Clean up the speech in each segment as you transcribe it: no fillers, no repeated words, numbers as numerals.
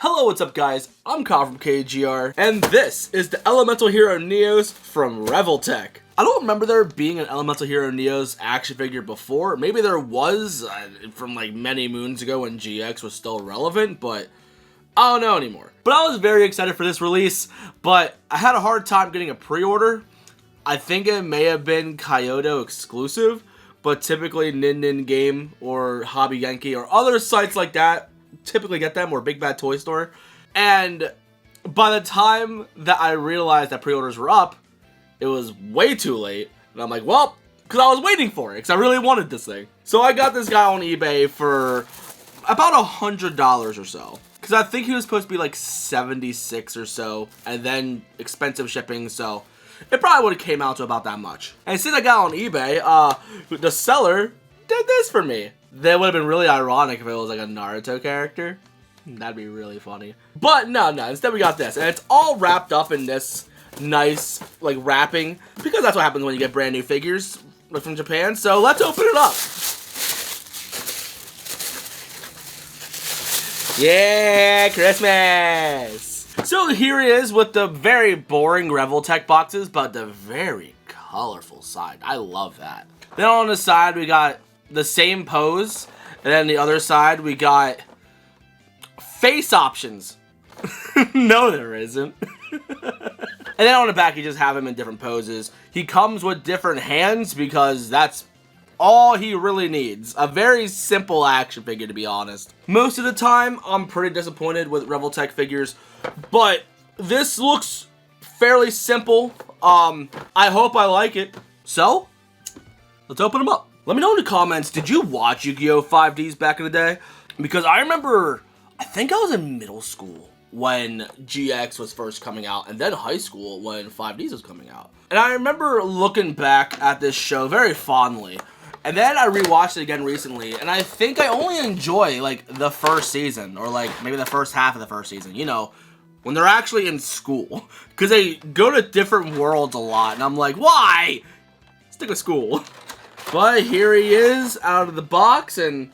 Hello, what's up guys? I'm Kyle from KGR, and this is the Elemental Hero Neos from Revoltech. I don't remember there being an Elemental Hero Neos action figure before. Maybe there was from like many moons ago when GX was still relevant, but I don't know anymore. But I was very excited for this release, but I had a hard time getting a pre-order. I think it may have been Kaiyodo exclusive, but typically Nin Game or Hobby Yankee or other sites like that typically get them, or Big Bad Toy Store. And by the time that I realized that pre-orders were up, it was way too late. And I'm like, well, because I was waiting for it, because I really wanted this thing. So I got this guy on eBay for about $100 or so, because I think he was supposed to be like 76 or so, and then expensive shipping, so it probably would have came out to about that much. And since I got on eBay, the seller did this for me. That would have been really ironic if it was like a Naruto character. That'd be really funny. But no, instead we got this. And it's all wrapped up in this nice, like, wrapping. Because that's what happens when you get brand new figures from Japan. So let's open it up. Yeah, Christmas! So here he is with the very boring Revoltech boxes, but the very colorful side. I love that. Then on the side we got the same pose, and then the other side we got face options. No, there isn't. And then on the back you just have him in different poses. He comes with different hands because that's all he really needs. A very simple action figure, to be honest. Most of the time I'm pretty disappointed with Revoltech figures, but this looks fairly simple. I hope I like it. So let's open them up. Let me know in the comments, did you watch Yu-Gi-Oh! 5Ds back in the day? Because I remember, I think I was in middle school when GX was first coming out, and then high school when 5Ds was coming out. And I remember looking back at this show very fondly. And then I rewatched it again recently, and I think I only enjoy, like, the first season, or, like, maybe the first half of the first season, you know, when they're actually in school. Because they go to different worlds a lot, and I'm like, why? Stick with school. But here he is out of the box, and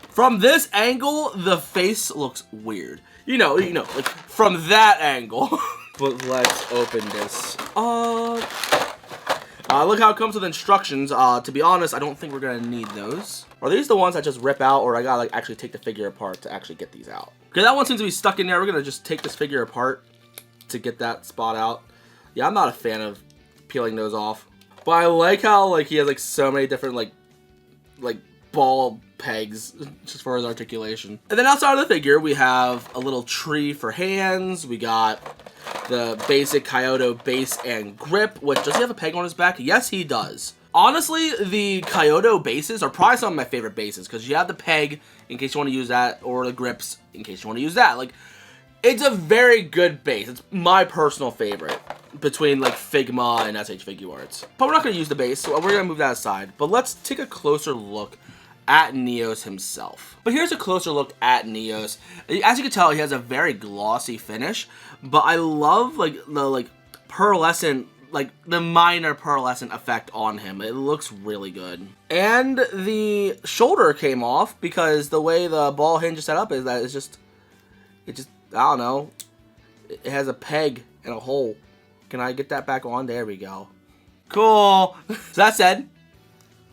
from this angle, the face looks weird. You know, like from that angle. But let's open this up. Look how it comes with instructions. To be honest, I don't think we're gonna need those. Are these the ones that just rip out, or I gotta like actually take the figure apart to actually get these out? Okay, that one seems to be stuck in there. We're gonna just take this figure apart to get that spot out. Yeah, I'm not a fan of peeling those off. But I like how like he has like so many different like ball pegs just for his articulation. And then outside of the figure we have a little tree for hands. We got the basic Kaiyodo base and grip, which does he have a peg on his back? Yes, he does. Honestly, the Kaiyodo bases are probably some of my favorite bases because you have the peg in case you want to use that, or the grips in case you want to use that. Like, it's a very good base. It's my personal favorite between like Figma and SH Figuarts. But we're not going to use the base, so we're going to move that aside. But let's take a closer look at Neos himself. But here's a closer look at Neos. As you can tell, he has a very glossy finish, but I love like the pearlescent, like the minor pearlescent effect on him. It looks really good. And the shoulder came off because the way the ball hinge is set up is that it just I don't know, it has a peg and a hole. Can I get that back on? There we go. Cool. So that said,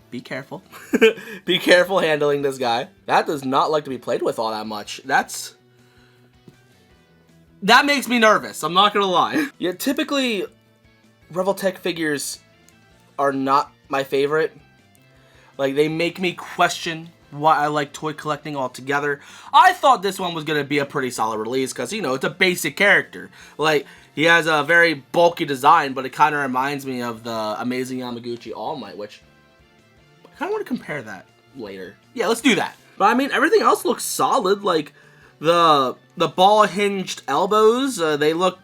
be careful. Be careful handling this guy. That does not like to be played with all that much. That makes me nervous. I'm not gonna lie. Yeah, typically Revoltech figures are not my favorite. Like, they make me question why I like toy collecting altogether. I thought this one was gonna be a pretty solid release because, you know, it's a basic character. Like, he has a very bulky design, but it kind of reminds me of the Amazing Yamaguchi All Might, which I kind of want to compare that later. Yeah, let's do that. But I mean, everything else looks solid. Like the ball hinged elbows, they look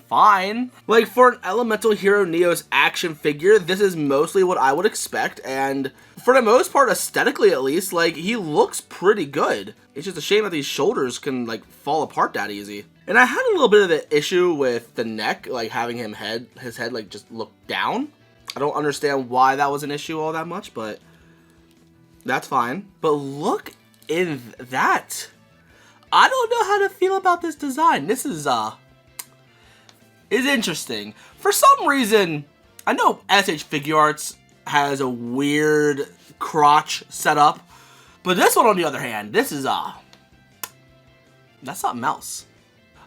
fine. Like, for an Elemental Hero Neos action figure, this is mostly what I would expect, and for the most part, aesthetically at least, like, he looks pretty good. It's just a shame that these shoulders can like fall apart that easy. And I had a little bit of the issue with the neck, like having his head like just look down. I don't understand why that was an issue all that much, but that's fine. But look in that. I don't know how to feel about this design. This is interesting. For some reason, I know SH Figure Arts has a weird crotch setup, but this one on the other hand, this is that's something else.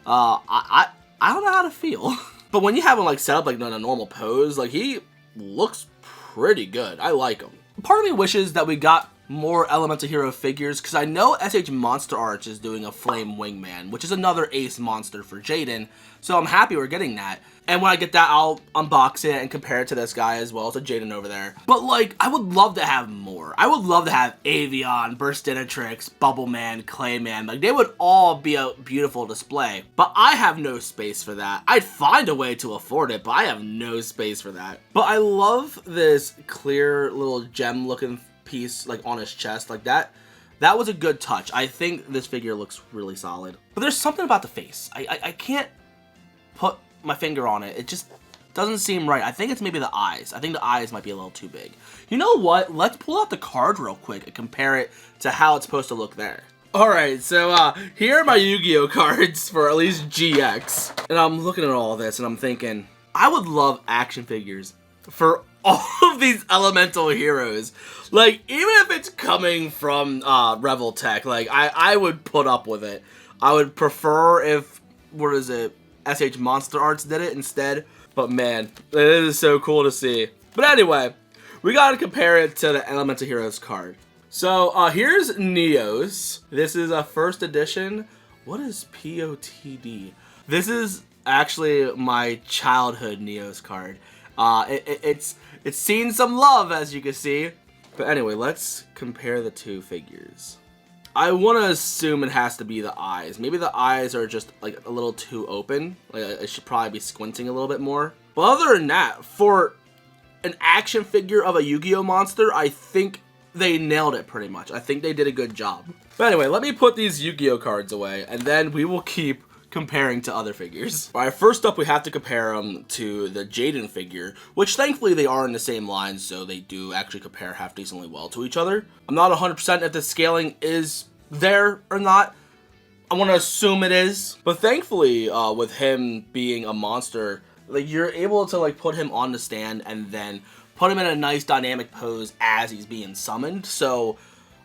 I don't know how to feel. But when you have him like set up like in a normal pose, like he looks pretty good. I like him. Part of me wishes that we got more Elemental Hero figures, because I know SH Monster Arts is doing a Flame Wingman, which is another ace monster for Jaden, so I'm happy we're getting that. And when I get that, I'll unbox it and compare it to this guy as well, to Jaden over there. But like, I would love to have more. I would love to have Avion, Burstinatrix, Bubbleman, Clayman. Like, they would all be a beautiful display. But I have no space for that. I'd find a way to afford it, but I have no space for that. But I love this clear little gem looking piece like on his chest like that. That was a good touch. I think this figure looks really solid. But there's something about the face. I can't put my finger on it. It just doesn't seem right. I think it's maybe the eyes. I think the eyes might be a little too big. You know what? Let's pull out the card real quick and compare it to how it's supposed to look there. Alright, so here are my Yu-Gi-Oh cards for at least GX. And I'm looking at all this and I'm thinking, I would love action figures for all of these elemental heroes. Like, even if it's coming from Revoltech, like, I would put up with it. I would prefer if, what is it, SH Monster Arts did it instead. But man, it is so cool to see. But anyway, we gotta compare it to the Elemental Heroes card. So here's Neos. This is a first edition. What is POTD? This is actually my childhood Neos card. It's seen some love, as you can see. But anyway, let's compare the two figures. I want to assume it has to be the eyes. Maybe the eyes are just like a little too open. Like, I should probably be squinting a little bit more. But other than that, for an action figure of a Yu-Gi-Oh monster, I think they nailed it pretty much. I think they did a good job. But anyway, let me put these Yu-Gi-Oh cards away, and then we will keep comparing to other figures. Alright, first up we have to compare them to the Jaden figure, which thankfully they are in the same line, so they do actually compare half decently well to each other. I'm not 100% if the scaling is there or not. I want to assume it is, but thankfully with him being a monster, like, you're able to like put him on the stand and then put him in a nice dynamic pose as he's being summoned. So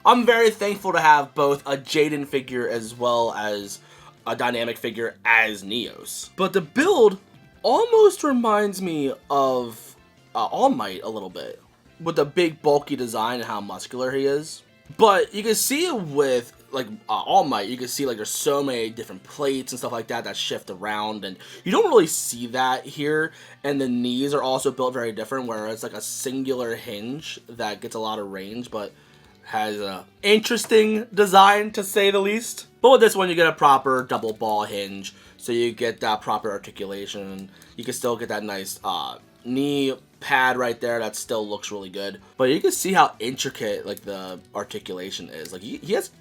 I'm very thankful to have both a Jaden figure as well as a dynamic figure as Neos. But the build almost reminds me of All Might a little bit, with the big bulky design and how muscular he is. But you can see with like All Might, you can see like there's so many different plates and stuff like that that shift around, and you don't really see that here. And the knees are also built very different, where it's like a singular hinge that gets a lot of range, but has a interesting design to say the least. But with this one, you get a proper double ball hinge, so you get that proper articulation. You can still get that nice knee pad right there that still looks really good. But you can see how intricate like the articulation is. Like he has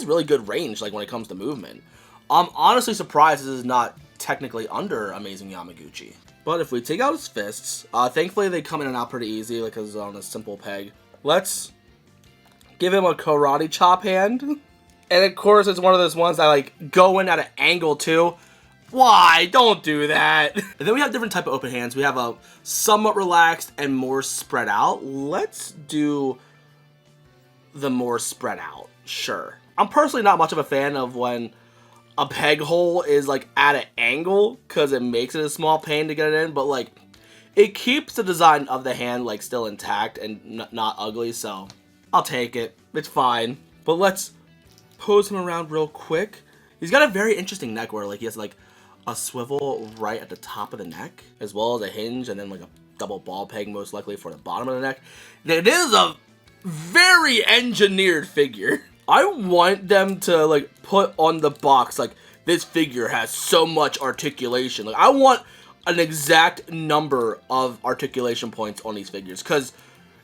really good range like when it comes to movement. I'm honestly surprised this is not technically under Amazing Yamaguchi. But if we take out his fists, thankfully they come in and out pretty easy, like it's on a simple peg. Let's give him a karate chop hand. And of course it's one of those ones that like go in at an angle too. Why? Don't do that. And then we have different type of open hands. We have a somewhat relaxed and more spread out. Let's do the more spread out. Sure. I'm personally not much of a fan of when a peg hole is like at an angle, because it makes it a small pain to get it in, but like it keeps the design of the hand like still intact and not ugly, so I'll take it. It's fine. But let's pose him around real quick. He's got a very interesting neck where like he has like a swivel right at the top of the neck, as well as a hinge, and then like a double ball peg most likely for the bottom of the neck. It is a very engineered figure. I want them to like put on the box like this figure has so much articulation. Like I want an exact number of articulation points on these figures, because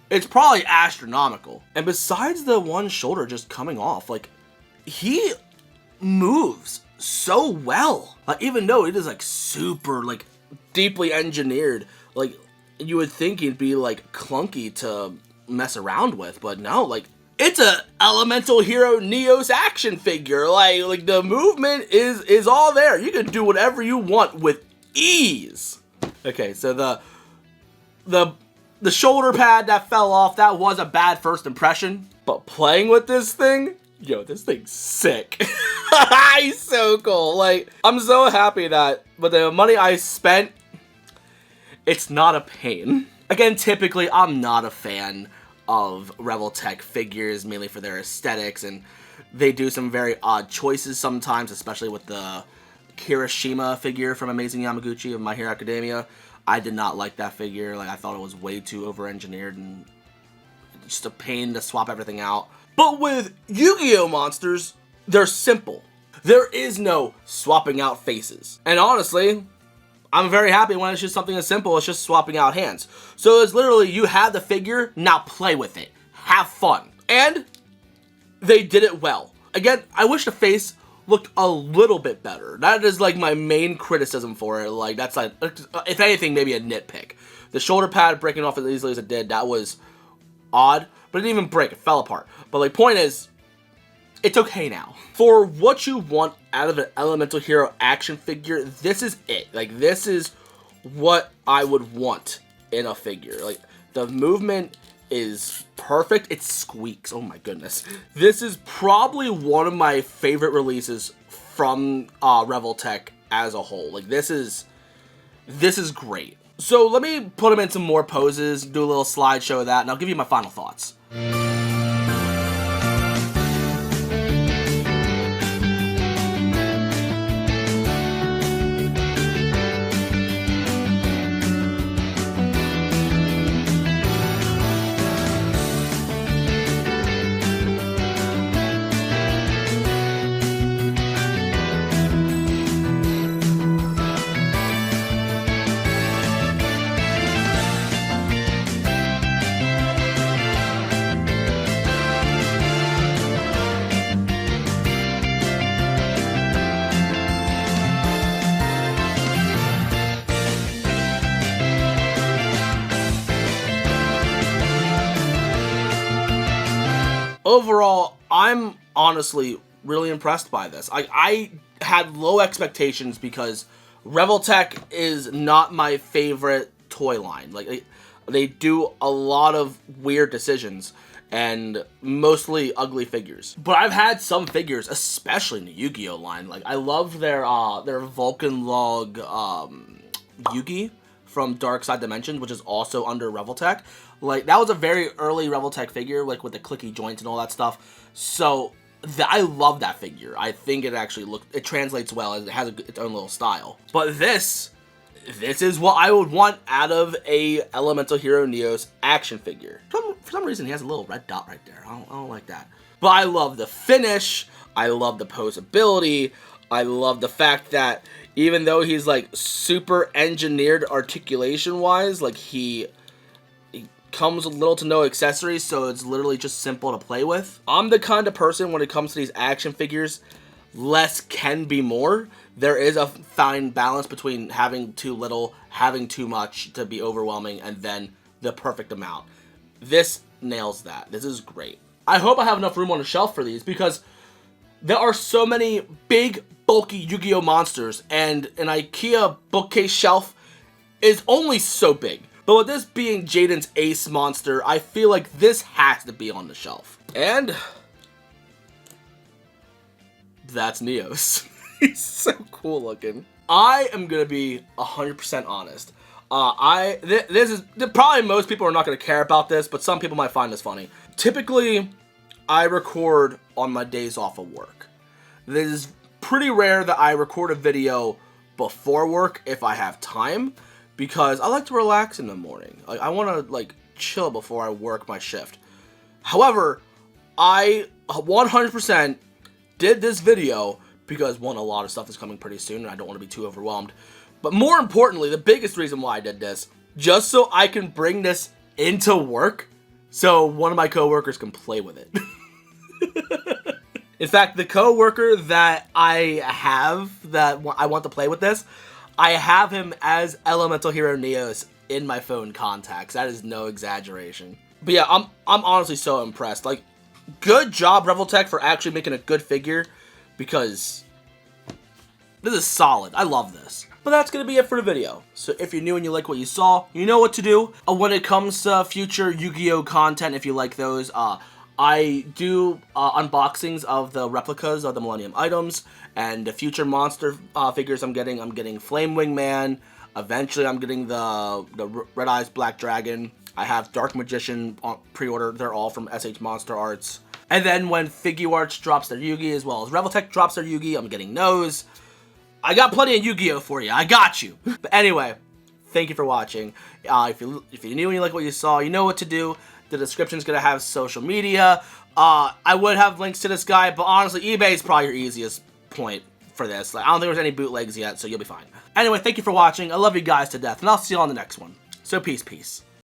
it's probably astronomical. And besides the one shoulder just coming off, like he moves so well. Like even though it is like super like deeply engineered, like you would think it'd be like clunky to mess around with, but no, like it's a Elemental Hero Neos action figure. Like the movement is all there. You can do whatever you want with ease. Okay, so the shoulder pad that fell off, that was a bad first impression. But playing with this thing, yo, this thing's sick. He's so cool. Like, I'm so happy that with the money I spent, it's not a pain. Again, typically, I'm not a fan of Revoltech figures, mainly for their aesthetics, and they do some very odd choices sometimes, especially with the Kirishima figure from Amazing Yamaguchi of My Hero Academia. I did not like that figure. Like, I thought it was way too over-engineered and just a pain to swap everything out. But with Yu-Gi-Oh! Monsters, they're simple. There is no swapping out faces. And honestly, I'm very happy when it's just something as simple as just swapping out hands. So it's literally, you have the figure, now play with it. Have fun. And they did it well. Again, I wish the face looked a little bit better. That is like my main criticism for it. Like, that's like, if anything, maybe a nitpick. The shoulder pad breaking off as easily as it did, that was odd. But it didn't even break, it fell apart. But like, point is, it's okay now. For what you want out of an Elemental Hero action figure, this is it. Like, this is what I would want in a figure. Like, the movement is perfect. It squeaks. Oh my goodness. This is probably one of my favorite releases from Revoltech as a whole. Like, this is great. So let me put him in some more poses, do a little slideshow of that, and I'll give you my final thoughts. Overall, I'm honestly really impressed by this. I had low expectations because Revoltech is not my favorite toy line. Like, they do a lot of weird decisions and mostly ugly figures. But I've had some figures, especially in the Yu-Gi-Oh line. Like, I love their Vulcan Log Yugi from Dark Side Dimensions, which is also under Revoltech. Like, that was a very early Revoltech figure, like with the clicky joints and all that stuff. So I love that figure. I think it actually it translates well. It has its own little style. But this is what I would want out of a Elemental Hero Neos action figure. For some reason, he has a little red dot right there. I don't like that. But I love the finish. I love the Poseability. I love the fact that even though he's like super engineered articulation wise, like he comes with little to no accessories, so it's literally just simple to play with. I'm the kind of person, when it comes to these action figures, less can be more. There is a fine balance between having too little, having too much to be overwhelming, and then the perfect amount. This nails that. This is great. I hope I have enough room on the shelf for these, because there are so many big, bulky Yu-Gi-Oh monsters, and an IKEA bookcase shelf is only so big. But with this being Jaden's ace monster, I feel like this has to be on the shelf. And that's Neos. He's so cool looking. I am gonna be 100% honest. This is probably, most people are not gonna care about this, but some people might find this funny. Typically, I record on my days off of work. This is pretty rare that I record a video before work if I have time, because I like to relax in the morning. Like, I want to like chill before I work my shift. However, I 100% did this video because, one, a lot of stuff is coming pretty soon and I don't want to be too overwhelmed. But more importantly, the biggest reason why I did this, just so I can bring this into work so one of my coworkers can play with it. In fact, the coworker that I have that I want to play with this, I have him as Elemental Hero Neos in my phone contacts. That is no exaggeration. But yeah, I'm honestly so impressed. Like, good job, Revoltech, for actually making a good figure, because this is solid. I love this. But that's going to be it for the video. So if you're new and you like what you saw, you know what to do. When it comes to future Yu-Gi-Oh! Content, if you like those, I do unboxings of the replicas of the Millennium items, and the future monster figures I'm getting Flame Wing Man. Eventually I'm getting the Red Eyes Black Dragon. I have Dark Magician on pre-order. They're all from SH Monster Arts. And then when Figuarts drops their Yu-Gi, as well as Revoltech drops their Yu-Gi, I'm getting those. I got plenty of Yu-Gi-Oh! For you. I got you. But anyway, thank you for watching. If you're new and you like what you saw, you know what to do. The description's going to have social media. I would have links to this guy, but honestly, eBay is probably your easiest point for this. Like, I don't think there's any bootlegs yet, so you'll be fine. Anyway, thank you for watching. I love you guys to death, and I'll see you on the next one. So peace, peace.